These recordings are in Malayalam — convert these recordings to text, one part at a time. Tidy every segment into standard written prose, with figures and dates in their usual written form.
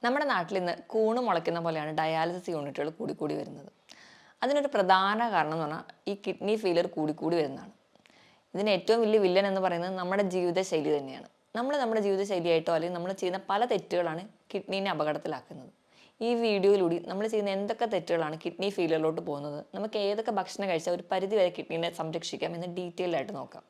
നമ്മുടെ നാട്ടിൽ ഇന്ന് കൂണ് മുളയ്ക്കുന്ന പോലെയാണ് ഡയാലിസിസ് യൂണിറ്റുകൾ കൂടിക്കൂടി വരുന്നത്. അതിനൊരു പ്രധാന കാരണം എന്ന് പറഞ്ഞാൽ ഈ കിഡ്നി ഫെയിലിയർ കൂടിക്കൂടി വരുന്നതാണ്. ഇതിന് ഏറ്റവും വലിയ വില്ലൻ എന്ന് പറയുന്നത് നമ്മുടെ ജീവിതശൈലി തന്നെയാണ്. നമ്മുടെ ജീവിതശൈലിയായിട്ടോ അല്ലെങ്കിൽ നമ്മൾ ചെയ്യുന്ന പല തെറ്റുകളാണ് കിഡ്നീനെ അപകടത്തിലാക്കുന്നത്. ഈ വീഡിയോയിലൂടെ നമ്മൾ ചെയ്യുന്ന എന്തൊക്കെ തെറ്റുകളാണ് കിഡ്നി ഫെയിലിയറിലോട്ട് പോകുന്നത്, നമുക്ക് ഏതൊക്കെ ഭക്ഷണം കഴിച്ചാൽ ഒരു പരിധി വരെ കിഡ്നീനെ സംരക്ഷിക്കാം എന്ന് ഡീറ്റെയിൽ ആയിട്ട് നോക്കാം.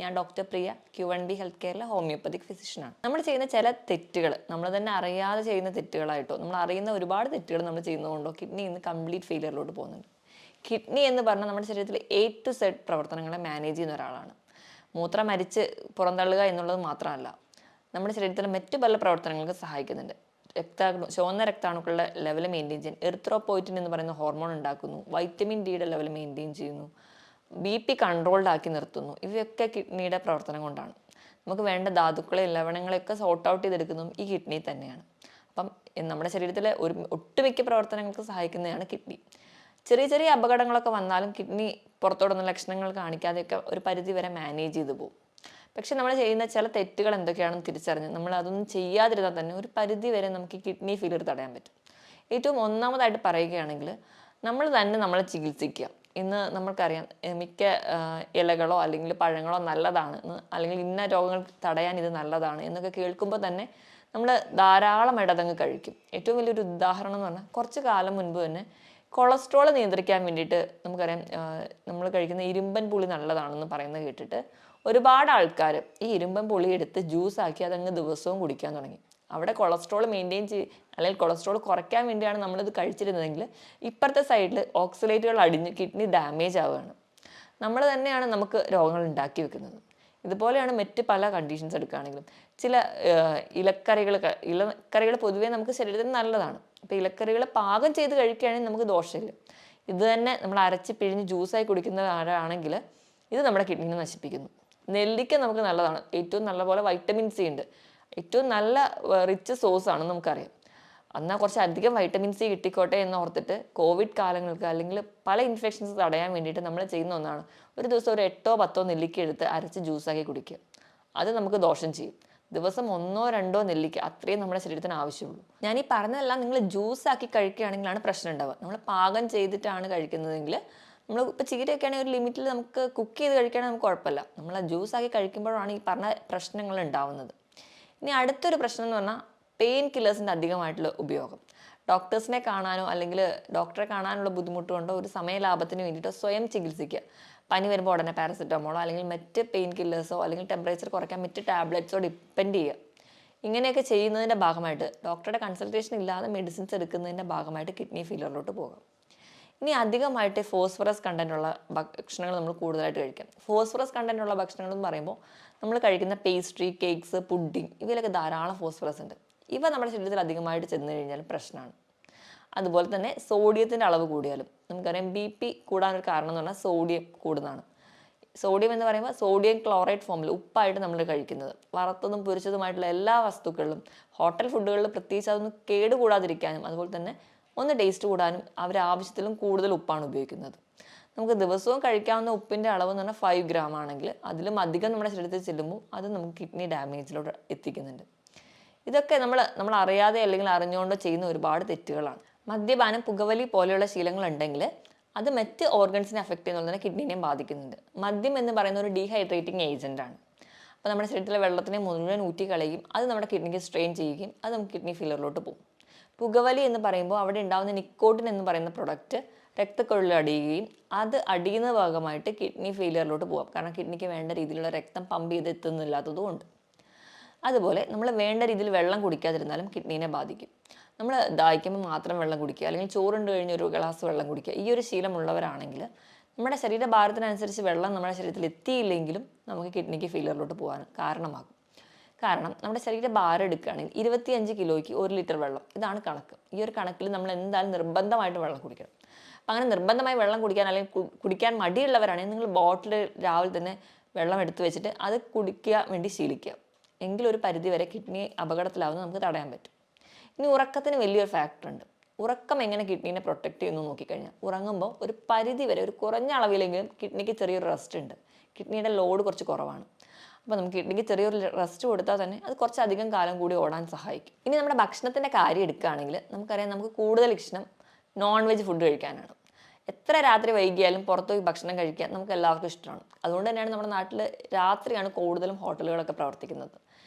ഞാൻ ഡോക്ടർ പ്രിയ, Q1B ഹെൽത്ത് കെയറിലെ ഹോമിയോപ്പതിക് ഫിസിഷ്യനാണ്. നമ്മൾ ചെയ്യുന്ന ചില തെറ്റുകൾ നമ്മൾ തന്നെ അറിയാതെ ചെയ്യുന്ന തെറ്റുകളായിട്ടോ നമ്മൾ അറിയുന്ന ഒരുപാട് തെറ്റുകൾ നമ്മൾ ചെയ്യുന്നതുകൊണ്ടോ കിഡ്നി ഇന്ന് കംപ്ലീറ്റ് ഫെയിലിയറിലോട്ട് പോകുന്നുണ്ട്. കിഡ്നി എന്ന് പറഞ്ഞാൽ നമ്മുടെ ശരീരത്തിൽ A to Z പ്രവർത്തനങ്ങളെ മാനേജ് ചെയ്യുന്ന ഒരാളാണ്. മൂത്രം മരിച്ച് പുറന്തള്ളുക എന്നുള്ളത് മാത്രമല്ല, നമ്മുടെ ശരീരത്തിലെ മറ്റു പല പ്രവർത്തനങ്ങൾക്ക് സഹായിക്കുന്നുണ്ട്. ചുവന്ന രക്താണുക്കളുടെ ലെവൽ മെയിൻറ്റെയിൻ ചെയ്യാൻ എറിത്രോപോയിറ്റിൻ എന്ന് പറയുന്ന ഹോർമോൺ ഉണ്ടാക്കുന്നു, വൈറ്റമിൻ ഡിയുടെ ലെവൽ മെയിൻറ്റെയിൻ ചെയ്യുന്നു, BP കൺട്രോൾഡ് ആക്കി നിർത്തുന്നു. ഇവയൊക്കെ കിഡ്നിയുടെ പ്രവർത്തനം കൊണ്ടാണ്. നമുക്ക് വേണ്ട ധാതുക്കളെയും ലവണങ്ങളെയൊക്കെ സോർട്ട് ഔട്ട് ചെയ്തെടുക്കുന്നതും ഈ കിഡ്നി തന്നെയാണ്. അപ്പം നമ്മുടെ ശരീരത്തിലെ ഒട്ടുമിക്ക പ്രവർത്തനങ്ങൾക്ക് സഹായിക്കുന്നതാണ് കിഡ്നി. ചെറിയ ചെറിയ അപകടങ്ങളൊക്കെ വന്നാലും കിഡ്നി പുറത്തോടുന്ന ലക്ഷണങ്ങൾ കാണിക്കാതെയൊക്കെ ഒരു പരിധി വരെ മാനേജ് ചെയ്തു പോകും. പക്ഷെ നമ്മൾ ചെയ്യുന്ന ചില തെറ്റുകൾ എന്തൊക്കെയാണെന്ന് തിരിച്ചറിഞ്ഞ് നമ്മൾ അതൊന്നും ചെയ്യാതിരുന്നാൽ തന്നെ ഒരു പരിധി വരെ നമുക്ക് കിഡ്നി ഫെയിലിയർ തടയാൻ പറ്റും. ഏറ്റവും ഒന്നാമതായിട്ട് പറയുകയാണെങ്കിൽ നമ്മൾ തന്നെ നമ്മളെ ചികിത്സിക്കുക. ഇന്ന് നമ്മൾക്കറിയാം മിക്ക ഇലകളോ അല്ലെങ്കിൽ പഴങ്ങളോ നല്ലതാണ്, അല്ലെങ്കിൽ ഇന്ന രോഗങ്ങൾ തടയാൻ ഇത് നല്ലതാണ് എന്നൊക്കെ കേൾക്കുമ്പോൾ തന്നെ നമ്മൾ ധാരാളം ഇടതങ്ങ് കഴിക്കും. ഏറ്റവും വലിയൊരു ഉദാഹരണം എന്ന് പറഞ്ഞാൽ കുറച്ച് കാലം മുൻപ് തന്നെ കൊളസ്ട്രോൾ നിയന്ത്രിക്കാൻ വേണ്ടിയിട്ട് നമുക്കറിയാം നമ്മൾ കഴിക്കുന്ന ഇരുമ്പൻ പുളി നല്ലതാണെന്ന് പറയുന്നത് കേട്ടിട്ട് ഒരുപാട് ആൾക്കാർ ഈ ഇരുമ്പൻ പുളി എടുത്ത് ജ്യൂസാക്കി അതങ്ങ് ദിവസവും കുടിക്കാൻ തുടങ്ങി. അവിടെ കൊളസ്ട്രോൾ മെയിൻറ്റെയിൻ അല്ലെങ്കിൽ കൊളസ്ട്രോൾ കുറയ്ക്കാൻ വേണ്ടിയാണ് നമ്മളിത് കഴിച്ചിരുന്നതെങ്കിൽ ഇപ്പുറത്തെ സൈഡിൽ ഓക്സലേറ്റുകൾ അടിഞ്ഞ് കിഡ്നി ഡാമേജ് ആവുകയാണ്. നമ്മൾ തന്നെയാണ് നമുക്ക് രോഗങ്ങൾ ഉണ്ടാക്കി വെക്കുന്നത്. ഇതുപോലെയാണ് മറ്റ് പല കണ്ടീഷൻസ് എടുക്കുകയാണെങ്കിലും ചില ഇലക്കറികൾ പൊതുവേ നമുക്ക് ശരീരത്തിന് നല്ലതാണ്. അപ്പോൾ ഇലക്കറികൾ പാകം ചെയ്ത് കഴിക്കുകയാണെങ്കിൽ നമുക്ക് ദോഷമില്ല. ഇത് തന്നെ നമ്മൾ അരച്ച് പിഴിഞ്ഞ് ജ്യൂസായി കുടിക്കുന്ന ആരാണെങ്കിൽ ഇത് നമ്മുടെ കിഡ്നിനെ നശിപ്പിക്കുന്നു. നെല്ലിക്ക നമുക്ക് നല്ലതാണ്, ഏറ്റവും നല്ലപോലെ വൈറ്റമിൻ സി ഉണ്ട്, ഏറ്റവും നല്ല റിച്ച് സോഴ്സ് ആണെന്ന് നമുക്കറിയാം. എന്നാൽ കുറച്ച് അധികം വൈറ്റമിൻ സി കിട്ടിക്കോട്ടെ എന്ന് ഓർത്തിട്ട് കോവിഡ് കാലങ്ങൾക്ക് അല്ലെങ്കിൽ പല ഇൻഫെക്ഷൻസ് തടയാൻ വേണ്ടിയിട്ട് നമ്മൾ ചെയ്യുന്ന ഒന്നാണ് ഒരു ദിവസം ഒരു 8-10 നെല്ലിക്ക എടുത്ത് അരച്ച് ജ്യൂസാക്കി കുടിക്കുക. അത് നമുക്ക് ദോഷം ചെയ്യും. ദിവസം 1-2 നെല്ലിക്ക അത്രയും നമ്മുടെ ശരീരത്തിന് ആവശ്യമുള്ളൂ. ഞാൻ ഈ പറഞ്ഞതെല്ലാം നിങ്ങൾ ജ്യൂസാക്കി കഴിക്കുകയാണെങ്കിലാണ് പ്രശ്നം ഉണ്ടാവുക. നമ്മൾ പാകം ചെയ്തിട്ടാണ് കഴിക്കുന്നതെങ്കിൽ നമ്മൾ ഇപ്പോൾ ചീരയൊക്കെ ആണെങ്കിൽ ഒരു ലിമിറ്റിൽ നമുക്ക് കുക്ക് ചെയ്ത് കഴിക്കുകയാണെങ്കിൽ നമുക്ക് കുഴപ്പമില്ല. നമ്മൾ ജ്യൂസാക്കി കഴിക്കുമ്പോഴാണ് ഈ പറഞ്ഞ പ്രശ്നങ്ങൾ ഉണ്ടാവുന്നത്. ഇനി അടുത്തൊരു പ്രശ്നം എന്ന് പറഞ്ഞാൽ പെയിൻ കില്ലേഴ്സിൻ്റെ അധികമായിട്ടുള്ള ഉപയോഗം. ഡോക്ടേഴ്സിനെ കാണാനോ അല്ലെങ്കിൽ ഡോക്ടറെ കാണാനുള്ള ബുദ്ധിമുട്ട് കൊണ്ടോ ഒരു സമയലാഭത്തിന് വേണ്ടിയിട്ടോ സ്വയം ചികിത്സിക്കുക. പനി വരുമ്പോൾ ഉടനെ പാരസെറ്റമോളോ അല്ലെങ്കിൽ മറ്റ് പെയിൻ കില്ലേഴ്സോ അല്ലെങ്കിൽ ടെമ്പറേച്ചർ കുറയ്ക്കാൻ മറ്റ് ടാബ്ലറ്റ്സോ ഡിപ്പെൻഡ് ചെയ്യുക. ഇങ്ങനെയൊക്കെ ചെയ്യുന്നതിൻ്റെ ഭാഗമായിട്ട് ഡോക്ടറുടെ കൺസൾട്ടേഷൻ ഇല്ലാതെ മെഡിസിൻസ് എടുക്കുന്നതിൻ്റെ ഭാഗമായിട്ട് കിഡ്നി ഫെയിലിയറിലോട്ട് പോകാം. ഇനി അധികമായിട്ട് ഫോസ്ഫറസ് കണ്ടൻറ്റുള്ള ഭക്ഷണങ്ങൾ നമ്മൾ കൂടുതലായിട്ട് കഴിക്കാം. ഫോസ്ഫറസ് കണ്ടൻറ്റുള്ള ഭക്ഷണങ്ങൾ എന്ന് പറയുമ്പോൾ നമ്മൾ കഴിക്കുന്ന പേസ്ട്രി, കേക്ക്സ്, പുഡിംഗ് ഇവയിലൊക്കെ ധാരാളം ഫോസ്ഫറസ് ഉണ്ട്. ഇവ നമ്മുടെ ശരീരത്തിൽ അധികമായിട്ട് ചെന്ന് കഴിഞ്ഞാൽ പ്രശ്നമാണ്. അതുപോലെ തന്നെ സോഡിയത്തിൻ്റെ അളവ് കൂടിയാലും നമുക്കറിയാം BP കൂടാനൊരു കാരണം എന്ന് പറഞ്ഞാൽ സോഡിയം കൂടുന്നതാണ്. സോഡിയം എന്ന് പറയുമ്പോൾ സോഡിയം ക്ലോറൈഡ് ഫോമിൽ ഉപ്പായിട്ട് നമ്മൾ കഴിക്കുന്നത് വറുത്തതും പൊരിച്ചതുമായിട്ടുള്ള എല്ലാ വസ്തുക്കളിലും ഹോട്ടൽ ഫുഡുകളിൽ പ്രത്യേകിച്ച് അതൊന്നും കേടുകൂടാതിരിക്കാനും അതുപോലെ തന്നെ ഒന്ന് ടേസ്റ്റ് കൂടാനും ആവശ്യത്തിലും കൂടുതൽ ഉപ്പാണ് ഉപയോഗിക്കുന്നത്. നമുക്ക് ദിവസവും കഴിക്കാവുന്ന ഉപ്പിൻ്റെ അളവ് എന്ന് പറഞ്ഞാൽ 5 ഗ്രാം ആണെങ്കിൽ അതിലും അധികം നമ്മുടെ ശരീരത്തിൽ ചെല്ലുമ്പോൾ അത് നമുക്ക് കിഡ്നി ഡാമേജിലോട്ട് എത്തിക്കുന്നുണ്ട്. ഇതൊക്കെ നമ്മൾ അറിയാതെ അല്ലെങ്കിൽ അറിഞ്ഞുകൊണ്ടോ ചെയ്യുന്ന ഒരുപാട് തെറ്റുകളാണ്. മദ്യപാനം, പുകവലി പോലെയുള്ള ശീലങ്ങൾ ഉണ്ടെങ്കിൽ അത് മറ്റ് ഓർഗൻസിനെ അഫക്റ്റ് ചെയ്യുന്നത് തന്നെ കിഡ്നിനെയും ബാധിക്കുന്നുണ്ട്. മദ്യം എന്ന് പറയുന്ന ഒരു ഡീഹൈഡ്രേറ്റിംഗ് ഏജൻ്റാണ്. അപ്പോൾ നമ്മുടെ ശരീരത്തിലെ വെള്ളത്തിനെ മുഴുവൻ ഊറ്റി കളയുകയും അത് നമ്മുടെ കിഡ്നിക്ക് സ്ട്രെയിൻ ചെയ്യുകയും അത് നമുക്ക് കിഡ്നി ഫെയിലിയറിലോട്ട് പോകും. പുകവലി എന്ന് പറയുമ്പോൾ അവിടെ ഉണ്ടാകുന്ന നിക്കോട്ടിൻ എന്ന് പറയുന്ന പ്രൊഡക്റ്റ് രക്തക്കുഴലിൽ അടിയുകയും അത് അടിയുന്ന ഭാഗമായിട്ട് കിഡ്നി ഫെയിലിയറിലോട്ട് പോകാം. കാരണം കിഡ്നിക്ക് വേണ്ട രീതിയിലുള്ള രക്തം പമ്പ് ചെയ്ത് എത്തുന്നില്ലാത്തതുകൊണ്ട്. അതുപോലെ നമ്മൾ വേണ്ട രീതിയിൽ വെള്ളം കുടിക്കാതിരുന്നാലും കിഡ്നീനെ ബാധിക്കും. നമ്മൾ ദാഹിക്കുമ്പോൾ മാത്രം വെള്ളം കുടിക്കുക അല്ലെങ്കിൽ ചോറുണ്ട് കഴിഞ്ഞ് ഒരു ഗ്ലാസ് വെള്ളം കുടിക്കുക, ഈ ഒരു ശീലമുള്ളവരാണെങ്കിൽ നമ്മുടെ ശരീരഭാരത്തിനനുസരിച്ച് വെള്ളം നമ്മുടെ ശരീരത്തിൽ എത്തിയില്ലെങ്കിലും നമുക്ക് കിഡ്നിക്ക് ഫെയിലിയറിലോട്ട് പോകാൻ കാരണമാകും. കാരണം നമ്മുടെ ശരീരഭാരം എടുക്കുകയാണെങ്കിൽ 25 കിലോയ്ക്ക് 1 ലിറ്റർ വെള്ളം, ഇതാണ് കണക്ക്. ഈ ഒരു കണക്കിൽ നമ്മൾ എന്തായാലും നിർബന്ധമായിട്ട് വെള്ളം കുടിക്കണം. അപ്പം അങ്ങനെ നിർബന്ധമായി വെള്ളം കുടിക്കാൻ അല്ലെങ്കിൽ കുടിക്കാൻ മടിയുള്ളവരാണെങ്കിൽ നിങ്ങൾ ബോട്ടിൽ രാവിലെ തന്നെ വെള്ളം എടുത്ത് വെച്ചിട്ട് അത് കുടിക്കാൻ വേണ്ടി ശീലിക്കുക. എങ്കിലൊരു പരിധി വരെ കിഡ്നി അപകടത്തിലാവുന്നത് നമുക്ക് തടയാൻ പറ്റും. ഇനി ഉറക്കത്തിന് വലിയൊരു ഫാക്ടർ ഉണ്ട്. ഉറക്കം എങ്ങനെ കിഡ്നീനെ പ്രൊട്ടക്റ്റ് ചെയ്യുന്നു നോക്കിക്കഴിഞ്ഞാൽ ഉറങ്ങുമ്പോൾ ഒരു പരിധി വരെ ഒരു കുറഞ്ഞ അളവിലെങ്കിലും കിഡ്നിക്ക് ചെറിയൊരു റെസ്റ്റ് ഉണ്ട്. കിഡ്നിയുടെ ലോഡ് കുറച്ച് കുറവാണ്. അപ്പോൾ നമുക്ക് കിഡ്നിക്ക് ചെറിയൊരു റെസ്റ്റ് കൊടുത്താൽ തന്നെ അത് കുറച്ചധികം കാലം കൂടി ഓടാൻ സഹായിക്കും. ഇനി നമ്മുടെ ഭക്ഷണത്തിൻ്റെ കാര്യം എടുക്കുകയാണെങ്കിൽ നമുക്കറിയാം, നമുക്ക് കൂടുതൽ ഇഷ്ടം നോൺ വെജ് ഫുഡ് കഴിക്കാനാണ്. എത്ര രാത്രി വൈകിയാലും പുറത്ത് പോയി ഭക്ഷണം കഴിക്കാൻ നമുക്ക് എല്ലാവർക്കും ഇഷ്ടമാണ്. അതുകൊണ്ട് തന്നെയാണ് നമ്മുടെ നാട്ടിൽ രാത്രിയാണ് കൂടുതലും ഹോട്ടലുകളൊക്കെ പ്രവർത്തിക്കുന്നത്.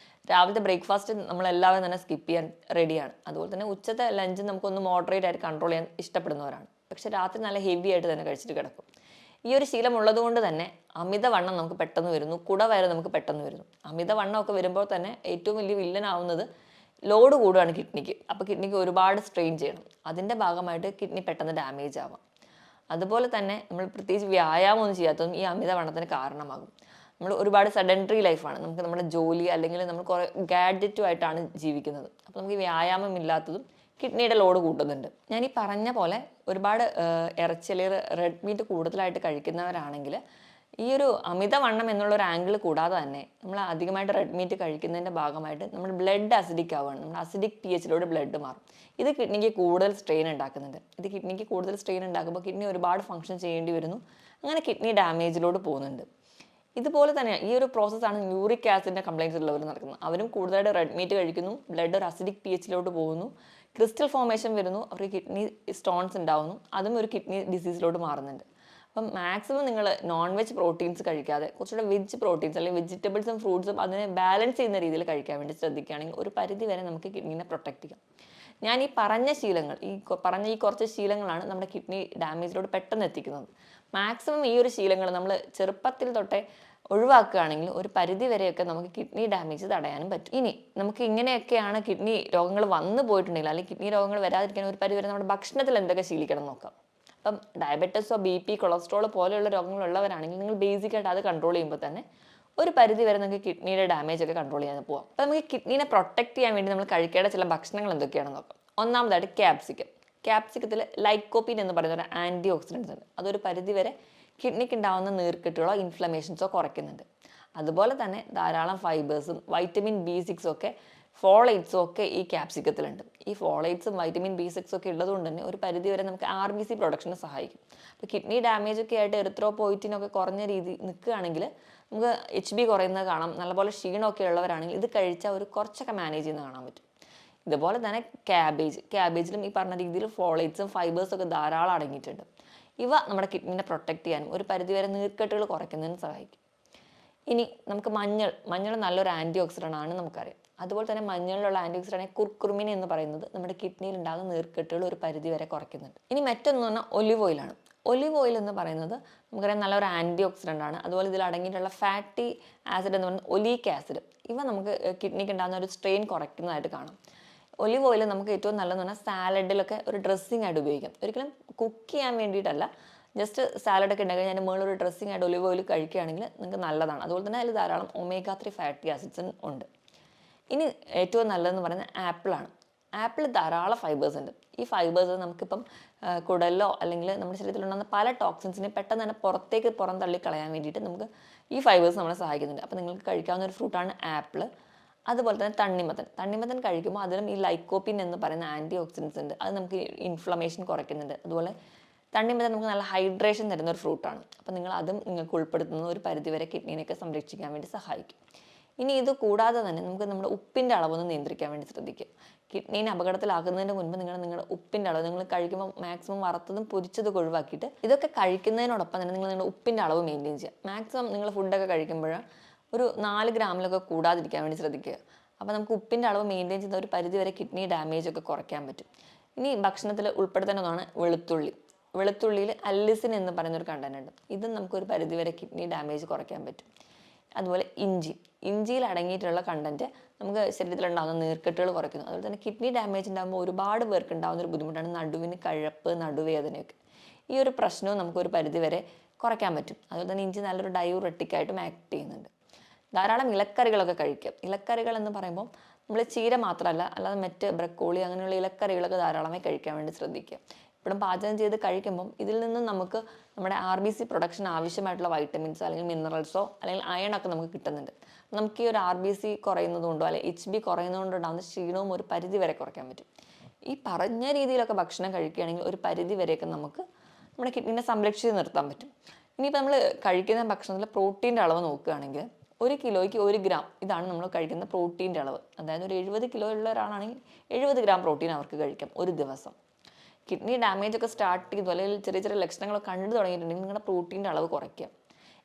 രാവിലത്തെ ബ്രേക്ക്ഫാസ്റ്റ് നമ്മളെല്ലാവരും തന്നെ സ്കിപ്പ് ചെയ്യാൻ റെഡിയാണ്. അതുപോലെ തന്നെ ഉച്ചത്തെ ലഞ്ച് നമുക്കൊന്ന് മോഡറേറ്റ് ആയിട്ട് കൺട്രോൾ ചെയ്യാൻ ഇഷ്ടപ്പെടുന്നവരാണ്. പക്ഷെ രാത്രി നല്ല ഹെവി ആയിട്ട് തന്നെ കഴിച്ചിട്ട് കിടക്കും. ഈ ഒരു ശീലം ഉള്ളതുകൊണ്ട് തന്നെ അമിതവണ്ണം നമുക്ക് പെട്ടെന്ന് വരുന്നു, കുടവയറ് നമുക്ക് പെട്ടെന്ന് വരുന്നു. അമിതവണ്ണമൊക്കെ വരുമ്പോൾ തന്നെ ഏറ്റവും വലിയ വില്ലനാവുന്നത് ലോഡ് കൂടുകയാണ് കിഡ്നിക്ക്. അപ്പോൾ കിഡ്നിക്ക് ഒരുപാട് സ്ട്രെയിൻ ചെയ്യണം. അതിൻ്റെ ഭാഗമായിട്ട് കിഡ്നി പെട്ടെന്ന് ഡാമേജ് ആവാം. അതുപോലെ തന്നെ നമ്മൾ പ്രത്യേകിച്ച് വ്യായാമം ഒന്നും ചെയ്യാത്തതും ഈ അമിതവണ്ണത്തിന് കാരണമാകും. നമ്മൾ ഒരുപാട് സെഡൻറ്ററി ലൈഫാണ്, നമുക്ക് നമ്മുടെ ജോലി അല്ലെങ്കിൽ നമ്മൾ കുറേ ഗാഡ്ജറ്റുമായിട്ടാണ് ജീവിക്കുന്നത്. അപ്പോൾ നമുക്ക് ഈ വ്യായാമം ഇല്ലാത്തതും കിഡ്നിയുടെ ലോഡ് കൂട്ടുന്നുണ്ട്. ഞാൻ ഈ പറഞ്ഞ പോലെ ഒരുപാട് ഇറച്ചി അല്ലെങ്കിൽ റെഡ് മീറ്റ് കൂടുതലായിട്ട് കഴിക്കുന്നവരാണെങ്കിൽ ഈ ഒരു അമിതവണ്ണം എന്നുള്ളൊരു ആംഗിൾ കൂടാതെ തന്നെ നമ്മൾ അധികമായിട്ട് റെഡ് മീറ്റ് കഴിക്കുന്നതിൻ്റെ ഭാഗമായിട്ട് നമ്മൾ ബ്ലഡ് അസിഡിക് ആവുകയാണ്. നമ്മൾ അസിഡിക് pH ബ്ലഡ് മാറും. ഇത് കിഡ്നിക്ക് കൂടുതൽ സ്ട്രെയിൻ ഉണ്ടാക്കുന്നുണ്ട്. ഇത് കിഡ്നിക്ക് കൂടുതൽ സ്ട്രെയിൻ ഉണ്ടാക്കുമ്പോൾ കിഡ്നി ഒരുപാട് ഫങ്ഷൻ ചെയ്യേണ്ടി വരുന്നു. അങ്ങനെ കിഡ്നി ഡാമേജിലോട്ട് പോകുന്നുണ്ട്. ഇതുപോലെ തന്നെ ഈ ഒരു പ്രോസസ്സാണ് യൂറിക് ആസിഡിൻ്റെ കംപ്ലയിൻസ് ഉള്ളവർ നടക്കുന്നത്. അവരും കൂടുതലായിട്ട് റെഡ് മീറ്റ് കഴിക്കുന്നു, ബ്ലഡ് ഒരു അസിഡിക് pH പോകുന്നു, ക്രിസ്റ്റൽ ഫോർമേഷൻ വരുന്നു, അവർക്ക് കിഡ്നി സ്റ്റോൺസ് ഉണ്ടാവുന്നു. അതും ഒരു കിഡ്നി ഡിസീസിലോട്ട് മാറുന്നുണ്ട്. അപ്പം മാക്സിമം നിങ്ങൾ നോൺ വെജ് പ്രോട്ടീൻസ് കഴിക്കാതെ കുറച്ചുകൂടെ വെജ് പ്രോട്ടീൻസ് അല്ലെങ്കിൽ വെജിറ്റബിൾസും ഫ്രൂട്ട്സും അതിനെ ബാലൻസ് ചെയ്യുന്ന രീതിയിൽ കഴിക്കാൻ വേണ്ടി ശ്രദ്ധിക്കുകയാണെങ്കിൽ ഒരു പരിധി വരെ നമുക്ക് കിഡ്നീനെ പ്രൊട്ടക്റ്റ് ചെയ്യാം. ഞാൻ ഈ പറഞ്ഞ ശീലങ്ങൾ, ഈ കുറച്ച് ശീലങ്ങളാണ് നമ്മുടെ കിഡ്നി ഡാമേജിലോട്ട് പെട്ടെന്ന് എത്തിക്കുന്നത്. മാക്സിമം ഈ ഒരു ശീലങ്ങൾ നമ്മൾ ചെറുപ്പത്തിൽ തൊട്ടേ ഒഴിവാക്കുകയാണെങ്കിൽ ഒരു പരിധി വരെയൊക്കെ നമുക്ക് കിഡ്നി ഡാമേജ് തടയാനും പറ്റും. ഇനി നമുക്ക് ഇങ്ങനെയൊക്കെയാണ് കിഡ്നി രോഗങ്ങൾ വന്നു പോയിട്ടുണ്ടെങ്കിൽ അല്ലെങ്കിൽ കിഡ്നി രോഗങ്ങൾ വരാതിരിക്കാൻ ഒരു പരിധി വരെ നമ്മുടെ ഭക്ഷണത്തിൽ എന്തൊക്കെ ശീലിക്കണം നോക്കാം. അപ്പം ഡയബറ്റീസോ BP കൊളസ്ട്രോൾ പോലെയുള്ള രോഗങ്ങളുള്ളവരാണെങ്കിൽ നിങ്ങൾ ബേസിക്കായിട്ട് അത് കൺട്രോൾ ചെയ്യുമ്പോൾ തന്നെ ഒരു പരിധി വരെ നമുക്ക് കിഡ്നിയുടെ ഡാമേജ് ഒക്കെ കൺട്രോൾ ചെയ്യാൻ പോകാം. അപ്പം നമുക്ക് കിഡ്നീനെ പ്രൊട്ടക്ട് ചെയ്യാൻ വേണ്ടി നമ്മൾ കഴിക്കേണ്ട ചില ഭക്ഷണങ്ങൾ എന്തൊക്കെയാണെന്ന് നോക്കാം. ഒന്നാമതായിട്ട് ക്യാപ്സിക്കം. ക്യാപ്സിക്കത്തിൽ ലൈക്കോപ്പീൻ എന്ന് പറയുന്ന ഒരു ആൻറ്റി ഓക്സിഡൻസ് ഉണ്ട്. അതൊരു പരിധി വരെ കിഡ്നിക്ക് ഉണ്ടാകുന്ന നീർക്കെട്ടുകളോ ഇൻഫ്ലമേഷൻസോ കുറയ്ക്കുന്നുണ്ട്. അതുപോലെ തന്നെ ധാരാളം ഫൈബേഴ്സും വൈറ്റമിൻ B6 ഒക്കെ ഫോളേറ്റ്സും ഒക്കെ ഈ ക്യാപ്സിക്കത്തിലുണ്ട്. ഈ ഫോളേറ്റ്സും വൈറ്റമിൻ B6 ഒക്കെ ഉള്ളതുകൊണ്ട് തന്നെ ഒരു പരിധി വരെ നമുക്ക് RBC പ്രൊഡക്ഷന് സഹായിക്കും. അപ്പോൾ കിഡ്നി ഡാമേജ് ഒക്കെ ആയിട്ട് എറിത്രോപോയിറ്റിനൊക്കെ കുറഞ്ഞ രീതി നിൽക്കുകയാണെങ്കിൽ നമുക്ക് HB കുറയുന്നത് കാണാം. നല്ലപോലെ ക്ഷീണമൊക്കെ ഉള്ളവരാണെങ്കിൽ ഇത് കഴിച്ചാൽ ഒരു കുറച്ചൊക്കെ മാനേജ് ചെയ്യുന്നത് കാണാൻ പറ്റും. ഇതുപോലെ തന്നെ ക്യാബേജിലും ഈ പറഞ്ഞ രീതിയിൽ ഫോളേറ്റ്സും ഫൈബേഴ്സും ഒക്കെ ധാരാളം അടങ്ങിയിട്ടുണ്ട്. ഇവ നമ്മുടെ കിഡ്നിനെ പ്രൊട്ടക്ട് ചെയ്യാനും ഒരു പരിധിവരെ നീർക്കെട്ടുകൾ കുറയ്ക്കുന്നതിന് സഹായിക്കും. ഇനി നമുക്ക് മഞ്ഞൾ നല്ലൊരു ആൻറ്റി ഓക്സിഡൻ്റ് ആണ് നമുക്കറിയാം. അതുപോലെ തന്നെ മഞ്ഞളിലുള്ള ആൻറ്റി ഓക്സിഡൻ്റ് കുർക്കുമിൻ എന്ന് പറയുന്നത് നമ്മുടെ കിഡ്നിയിൽ ഉണ്ടാകുന്ന നീർക്കെട്ടുകൾ ഒരു പരിധി വരെ കുറയ്ക്കുന്നുണ്ട്. ഇനി മറ്റൊന്ന് പറഞ്ഞാൽ ഒലിവ് ഓയിലാണ്. ഒലിവ് ഓയിൽ എന്ന് പറയുന്നത് നമുക്കറിയാം നല്ലൊരു ആൻറ്റി ഓക്സിഡൻ്റ് ആണ്. അതുപോലെ ഇതിൽ അടങ്ങിയിട്ടുള്ള ഫാറ്റി ആസിഡ് എന്ന് പറയുന്നത് ഒലീക് ആസിഡ്, ഇവ നമുക്ക് കിഡ്നിക്ക് ഉണ്ടാകുന്ന ഒരു സ്ട്രെയിൻ കുറയ്ക്കുന്നതായിട്ട് കാണാം. ഒലിവ് ഓയിൽ നമുക്ക് ഏറ്റവും നല്ലതെന്ന് പറഞ്ഞാൽ സാലഡിലൊക്കെ ഒരു ഡ്രസ്സിംഗ് ആയിട്ട് ഉപയോഗിക്കാം. ഒരിക്കലും കുക്ക് ചെയ്യാൻ വേണ്ടിയിട്ടല്ല, ജസ്റ്റ് സാലഡൊക്കെ ഉണ്ടാക്കി അതിൻ്റെ മുകളിലൊരു ഡ്രസ്സിംഗ് ആയിട്ട് ഒലിവ് ഓയിൽ കഴിക്കുകയാണെങ്കിൽ നിങ്ങൾക്ക് നല്ലതാണ്. അതുപോലെ തന്നെ അതിൽ ധാരാളം omega-3 ഫാറ്റി ആസിഡ്സും ഉണ്ട്. ഇനി ഏറ്റവും നല്ലതെന്ന് പറയുന്നത് ആപ്പിളാണ്. ആപ്പിൾ ധാരാളം ഫൈബേഴ്സ് ഉണ്ട്. ഈ ഫൈബേഴ്സ് നമുക്കിപ്പം കുടലിലോ അല്ലെങ്കിൽ നമ്മുടെ ശരീരത്തിലുണ്ടാകുന്ന പല ടോക്സിൻസിനെ പെട്ടെന്ന് തന്നെ പുറം തള്ളിക്കളയാൻ വേണ്ടിയിട്ട് നമുക്ക് ഈ ഫൈബേഴ്സ് നമ്മളെ സഹായിക്കുന്നുണ്ട്. അപ്പോൾ നിങ്ങൾക്ക് കഴിക്കാവുന്ന ഒരു ഫ്രൂട്ടാണ് ആപ്പിൾ. അതുപോലെ തന്നെ തണ്ണിമത്തൻ കഴിക്കുമ്പോൾ അതിലും ഈ ലൈക്കോപ്പിൻ എന്ന് പറയുന്ന ആൻറ്റി ഓക്സിഡൻസ് ഉണ്ട്. അത് നമുക്ക് ഇൻഫ്ലമേഷൻ കുറയ്ക്കുന്നുണ്ട്. അതുപോലെ തണ്ണിമത്തൻ നമുക്ക് നല്ല ഹൈഡ്രേഷൻ തരുന്ന ഒരു ഫ്രൂട്ടാണ്. അപ്പോൾ അതും നിങ്ങൾക്ക് ഉൾപ്പെടുത്തുന്ന ഒരു പരിധിവരെ കിഡ്നീനെയൊക്കെ സംരക്ഷിക്കാൻ വേണ്ടി സഹായിക്കും. ഇനി ഇത് കൂടാതെ തന്നെ നമുക്ക് നമ്മുടെ ഉപ്പിൻ്റെ അളവൊന്ന് നിയന്ത്രിക്കാൻ വേണ്ടി ശ്രദ്ധിക്കുക. കിഡ്നീനെ അപകടത്തിലാക്കുന്നതിന് മുൻപ് നിങ്ങളുടെ ഉപ്പിൻ്റെ അളവ് നിങ്ങൾ കഴിക്കുമ്പോൾ മാക്സിമം വറുത്തതും പൊരിച്ചതും ഒഴിവാക്കിയിട്ട് ഇതൊക്കെ കഴിക്കുന്നതിനോടൊപ്പം തന്നെ നിങ്ങളുടെ ഉപ്പിൻ്റെ അളവ് മെയിൻറ്റെയിൻ ചെയ്യുക. മാക്സിമം നിങ്ങൾ ഫുഡൊക്കെ കഴിക്കുമ്പോൾ ഒരു 4 ഗ്രാമിലൊക്കെ കൂടാതിരിക്കാൻ വേണ്ടി ശ്രദ്ധിക്കുക. അപ്പോൾ നമുക്ക് ഉപ്പിൻ്റെ അളവ് മെയിൻറ്റെയിൻ ചെയ്യുന്ന ഒരു പരിധി വരെ കിഡ്നി ഡാമേജ് ഒക്കെ കുറയ്ക്കാൻ പറ്റും. ഇനി ഭക്ഷണത്തിൽ ഉൾപ്പെടുത്തേണ്ട ഒന്നാണ് വെളുത്തുള്ളിയിൽ അല്ലിസിൻ എന്ന് പറയുന്ന ഒരു കണ്ടന്റ് ഉണ്ട്. ഇതും നമുക്കൊരു പരിധി വരെ കിഡ്നി ഡാമേജ് കുറയ്ക്കാൻ പറ്റും. അതുപോലെ ഇഞ്ചിയിൽ അടങ്ങിയിട്ടുള്ള കണ്ടന്റ് നമുക്ക് ശരീരത്തിലുണ്ടാകുന്ന നീർക്കെട്ടുകൾ കുറയ്ക്കുന്നു. അതുപോലെ തന്നെ കിഡ്നി ഡാമേജ് ഉണ്ടാകുമ്പോൾ ഒരുപാട് പേർക്ക് ഉണ്ടാകുന്ന ഒരു ബുദ്ധിമുട്ടാണ് നടുവിന് കഴപ്പ്, നടുവേദനയൊക്കെ. ഈ ഒരു പ്രശ്നവും നമുക്കൊരു പരിധി വരെ കുറയ്ക്കാൻ പറ്റും. അതുപോലെ തന്നെ ഇഞ്ചി നല്ലൊരു ഡയൂറെറ്റിക്കായിട്ടും ആക്ട് ചെയ്യുന്നുണ്ട്. ധാരാളം ഇലക്കറികളൊക്കെ കഴിക്കുക. ഇലക്കറികൾ എന്ന് പറയുമ്പോൾ നമ്മൾ ചീര മാത്രമല്ല, അല്ലാതെ മറ്റ് ബ്രക്കോളി അങ്ങനെയുള്ള ഇലക്കറികളൊക്കെ ധാരാളമായി കഴിക്കാൻ വേണ്ടി ശ്രദ്ധിക്കുക. ഇപ്പോഴും പാചകം ചെയ്ത് കഴിക്കുമ്പം ഇതിൽ നിന്ന് നമുക്ക് നമ്മുടെ RBC പ്രൊഡക്ഷൻ ആവശ്യമായിട്ടുള്ള വൈറ്റമിൻസോ അല്ലെങ്കിൽ മിനറൽസോ അല്ലെങ്കിൽ അയണൊക്കെ നമുക്ക് കിട്ടുന്നുണ്ട്. നമുക്ക് ഈ ഒരു RBC കുറയുന്നതുകൊണ്ടോ അല്ലെങ്കിൽ HB കുറയുന്നതുകൊണ്ടോ ഉണ്ടാകുന്ന ക്ഷീണവും ഒരു പരിധി വരെ കുറയ്ക്കാൻ പറ്റും. ഈ പറഞ്ഞ രീതിയിലൊക്കെ ഭക്ഷണം കഴിക്കുകയാണെങ്കിൽ ഒരു പരിധി വരെയൊക്കെ നമുക്ക് നമ്മുടെ കിഡ്നിനെ സംരക്ഷിച്ച് നിർത്താൻ പറ്റും. ഇനിയിപ്പോൾ നമ്മൾ കഴിക്കുന്ന ഭക്ഷണത്തിൽ പ്രോട്ടീൻ്റെ അളവ് നോക്കുകയാണെങ്കിൽ 1 കിലോയ്ക്ക് 1 ഗ്രാം ഇതാണ് നമ്മൾ കഴിക്കുന്ന പ്രോട്ടീൻ്റെ അളവ്. അതായത് ഒരു 70 കിലോ ഉള്ള ഒരാളാണെങ്കിൽ 70 ഗ്രാം പ്രോട്ടീൻ അവർക്ക് കഴിക്കാം ഒരു ദിവസം. കിഡ്നി ഡാമേജ് ഒക്കെ സ്റ്റാർട്ട് ചെയ്തു അല്ലെങ്കിൽ ചെറിയ ചെറിയ ലക്ഷണങ്ങളൊക്കെ കണ്ടു തുടങ്ങിയിട്ടുണ്ടെങ്കിൽ നിങ്ങളുടെ പ്രോട്ടീൻ്റെ അളവ് കുറയ്ക്കുക.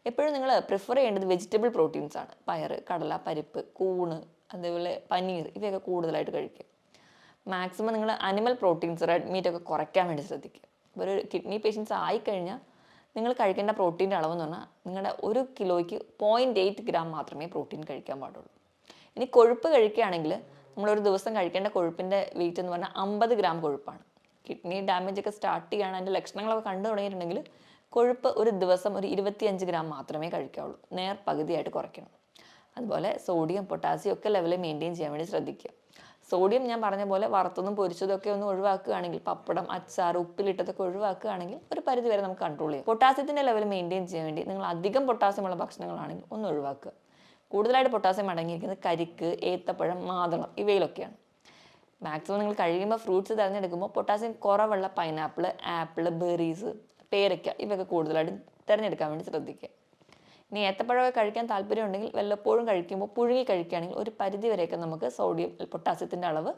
എപ്പോഴും നിങ്ങൾ പ്രിഫർ ചെയ്യേണ്ടത് വെജിറ്റബിൾ പ്രോട്ടീൻസ് ആണ്. പയർ, കടല, പരിപ്പ്, കൂണ്, അതേപോലെ പനീർ ഇവയൊക്കെ കൂടുതലായിട്ട് കഴിക്കുക. മാക്സിമം നിങ്ങൾ അനിമൽ പ്രോട്ടീൻസ്, റെഡ് മീറ്റ് ഒക്കെ കുറയ്ക്കാൻ വേണ്ടി ശ്രദ്ധിക്കുക. ഇപ്പോൾ ഒരു കിഡ്നി പേഷ്യൻസ് ആയിക്കഴിഞ്ഞാൽ നിങ്ങൾ കഴിക്കേണ്ട പ്രോട്ടീൻ്റെ അളവെന്ന് പറഞ്ഞാൽ നിങ്ങളുടെ 1 കിലോയ്ക്ക് 0.8 ഗ്രാം മാത്രമേ പ്രോട്ടീൻ കഴിക്കാൻ പാടുള്ളൂ. ഇനി കൊഴുപ്പ് കഴിക്കുകയാണെങ്കിൽ നമ്മളൊരു ദിവസം കഴിക്കേണ്ട കൊഴുപ്പിൻ്റെ വെയിറ്റ് എന്ന് പറഞ്ഞാൽ 50 ഗ്രാം കൊഴുപ്പാണ്. കിഡ്നി ഡാമേജ് ഒക്കെ സ്റ്റാർട്ട് ചെയ്യുകയാണ്, അതിൻ്റെ ലക്ഷണങ്ങളൊക്കെ കണ്ടു തുടങ്ങിയിട്ടുണ്ടെങ്കിൽ കൊഴുപ്പ് ഒരു ദിവസം ഒരു 25 ഗ്രാം മാത്രമേ കഴിക്കാവുള്ളൂ. പകുതിയായിട്ട് കുറയ്ക്കണം. അതുപോലെ സോഡിയം, പൊട്ടാസ്യം ഒക്കെ ലെവൽ മെയിൻറ്റെയിൻ ചെയ്യാൻ വേണ്ടി ശ്രദ്ധിക്കുക. സോഡിയം ഞാൻ പറഞ്ഞ പോലെ വറുത്തതും പൊരിച്ചതൊക്കെ ഒന്ന് ഒഴിവാക്കുകയാണെങ്കിൽ, പപ്പടം, അച്ചാർ, ഉപ്പിലിട്ടതൊക്കെ ഒഴിവാക്കുകയാണെങ്കിൽ ഒരു പരിധി വരെ നമുക്ക് കൺട്രോൾ ചെയ്യാം. പൊട്ടാസ്യത്തിൻ്റെ ലെവൽ മെയിൻറ്റെയിൻ ചെയ്യാൻ വേണ്ടി നിങ്ങൾ അധികം പൊട്ടാസ്യമുള്ള ഭക്ഷണങ്ങളാണെങ്കിൽ ഒന്ന് ഒഴിവാക്കുക. കൂടുതലായിട്ട് പൊട്ടാസ്യം അടങ്ങിയിരിക്കുന്നത് കരിക്ക്, ഏത്തപ്പഴം, മാതളം ഇവയിലൊക്കെയാണ്. മാക്സിമം നിങ്ങൾ കഴിയുമ്പോൾ ഫ്രൂട്ട്സ് തിരഞ്ഞെടുക്കുമ്പോൾ പൊട്ടാസ്യം കുറവുള്ള പൈനാപ്പിൾ, ആപ്പിൾ, ബെറീസ്, പേരയ്ക്ക ഇവയൊക്കെ കൂടുതലായിട്ട് തിരഞ്ഞെടുക്കാൻ വേണ്ടി ശ്രദ്ധിക്കുക. ഇനി ഏത്തപ്പഴമൊക്കെ കഴിക്കാൻ താല്പര്യം ഉണ്ടെങ്കിൽ വല്ലപ്പോഴും കഴിക്കുമ്പോൾ പുഴുങ്ങി കഴിക്കുകയാണെങ്കിൽ ഒരു പരിധി വരെയൊക്കെ നമുക്ക് സോഡിയം, പൊട്ടാസ്യത്തിൻ്റെ അളവ്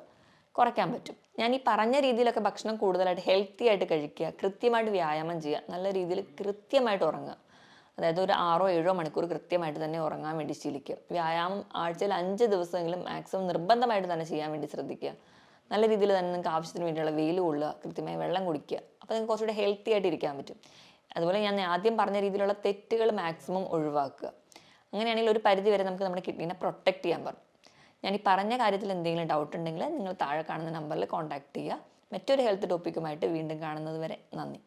കുറയ്ക്കാൻ പറ്റും. ഞാൻ ഈ പറഞ്ഞ രീതിയിലൊക്കെ ഭക്ഷണം കൂടുതലായിട്ട് ഹെൽത്തി ആയിട്ട് കഴിക്കുക, കൃത്യമായിട്ട് വ്യായാമം ചെയ്യുക, നല്ല രീതിയിൽ കൃത്യമായിട്ട് ഉറങ്ങുക. അതായത് ഒരു 6-7 മണിക്കൂർ കൃത്യമായിട്ട് തന്നെ ഉറങ്ങാൻ വേണ്ടി ശീലിക്കുക. വ്യായാമം ആഴ്ചയിൽ 5 ദിവസമെങ്കിലും മാക്സിമം നിർബന്ധമായിട്ട് തന്നെ ചെയ്യാൻ വേണ്ടി ശ്രദ്ധിക്കുക. നല്ല രീതിയിൽ തന്നെ നിങ്ങൾക്ക് ആവശ്യത്തിന് വേണ്ടിയുള്ള വെയിൽ കൊള്ളുക, കൃത്യമായി വെള്ളം കുടിക്കുക. അപ്പോൾ നിങ്ങൾക്ക് കുറച്ചുകൂടി ഹെൽത്തി ആയിട്ട് ഇരിക്കാൻ പറ്റും. അതുപോലെ ഞാൻ ആദ്യം പറഞ്ഞ രീതിയിലുള്ള തെറ്റുകൾ മാക്സിമം ഒഴിവാക്കുക. അങ്ങനെയാണെങ്കിൽ ഒരു പരിധി വരെ നമുക്ക് നമ്മുടെ കിഡ്നീനെ പ്രൊട്ടക്റ്റ് ചെയ്യാൻ പറ്റും. ഞാൻ ഈ പറഞ്ഞ കാര്യത്തിൽ എന്തെങ്കിലും ഡൗട്ട് ഉണ്ടെങ്കിൽ നിങ്ങൾ താഴെ കാണുന്ന നമ്പറിൽ കോൺടാക്ട് ചെയ്യുക. മറ്റൊരു ഹെൽത്ത് ടോപ്പിക്കുമായിട്ട് വീണ്ടും കാണുന്നത് വരെ നന്ദി.